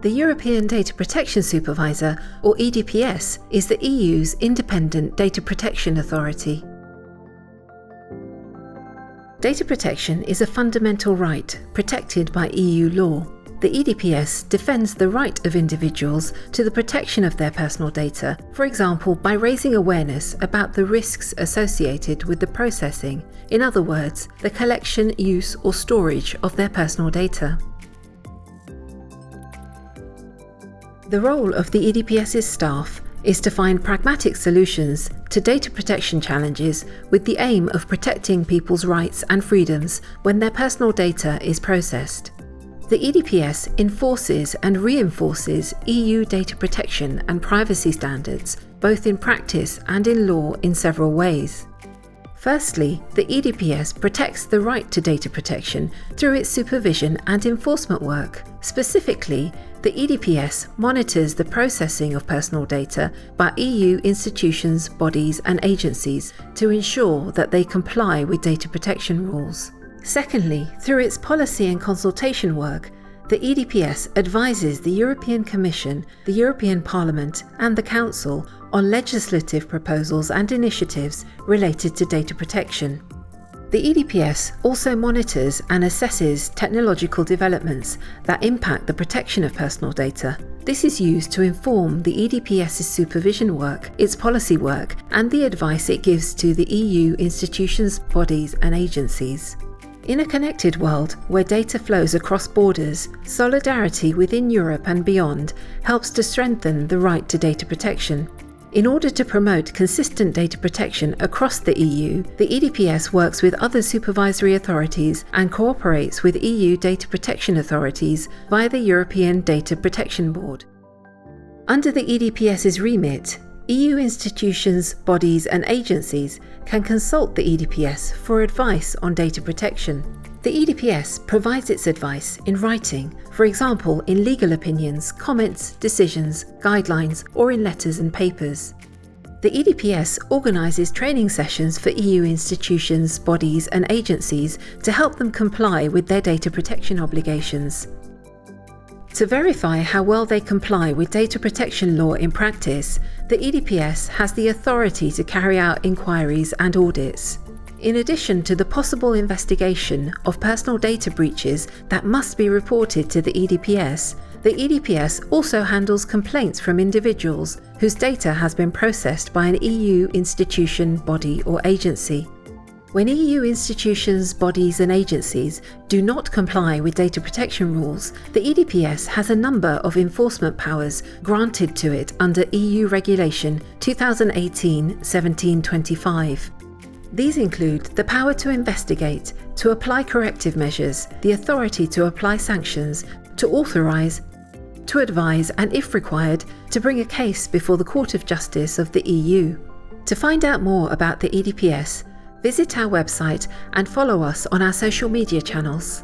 The European Data Protection Supervisor, or EDPS, is the EU's independent data protection authority. Data protection is a fundamental right protected by EU law. The EDPS defends the right of individuals to the protection of their personal data, for example, by raising awareness about the risks associated with the processing, in other words, the collection, use, or storage of their personal data. The role of the EDPS's staff is to find pragmatic solutions to data protection challenges with the aim of protecting people's rights and freedoms when their personal data is processed. The EDPS enforces and reinforces EU data protection and privacy standards, both in practice and in law, in several ways. Firstly, the EDPS protects the right to data protection through its supervision and enforcement work. Specifically, the EDPS monitors the processing of personal data by EU institutions, bodies, and agencies to ensure that they comply with data protection rules. Secondly, through its policy and consultation work, the EDPS advises the European Commission, the European Parliament, and the Council on legislative proposals and initiatives related to data protection. The EDPS also monitors and assesses technological developments that impact the protection of personal data. This is used to inform the EDPS's supervision work, its policy work, and the advice it gives to the EU institutions, bodies, and agencies. In a connected world where data flows across borders, solidarity within Europe and beyond helps to strengthen the right to data protection. In order to promote consistent data protection across the EU, the EDPS works with other supervisory authorities and cooperates with EU data protection authorities via the European Data Protection Board. Under the EDPS's remit, EU institutions, bodies, and agencies can consult the EDPS for advice on data protection. The EDPS provides its advice in writing, for example in legal opinions, comments, decisions, guidelines, or in letters and papers. The EDPS organises training sessions for EU institutions, bodies, and agencies to help them comply with their data protection obligations. To verify how well they comply with data protection law in practice, the EDPS has the authority to carry out inquiries and audits. In addition to the possible investigation of personal data breaches that must be reported to the EDPS also handles complaints from individuals whose data has been processed by an EU institution, body, or agency. When EU institutions, bodies, and agencies do not comply with data protection rules, the EDPS has a number of enforcement powers granted to it under EU Regulation 2018/1725. These include the power to investigate, to apply corrective measures, the authority to apply sanctions, to authorise, to advise, and if required, to bring a case before the Court of Justice of the EU. To find out more about the EDPS, visit our website and follow us on our social media channels.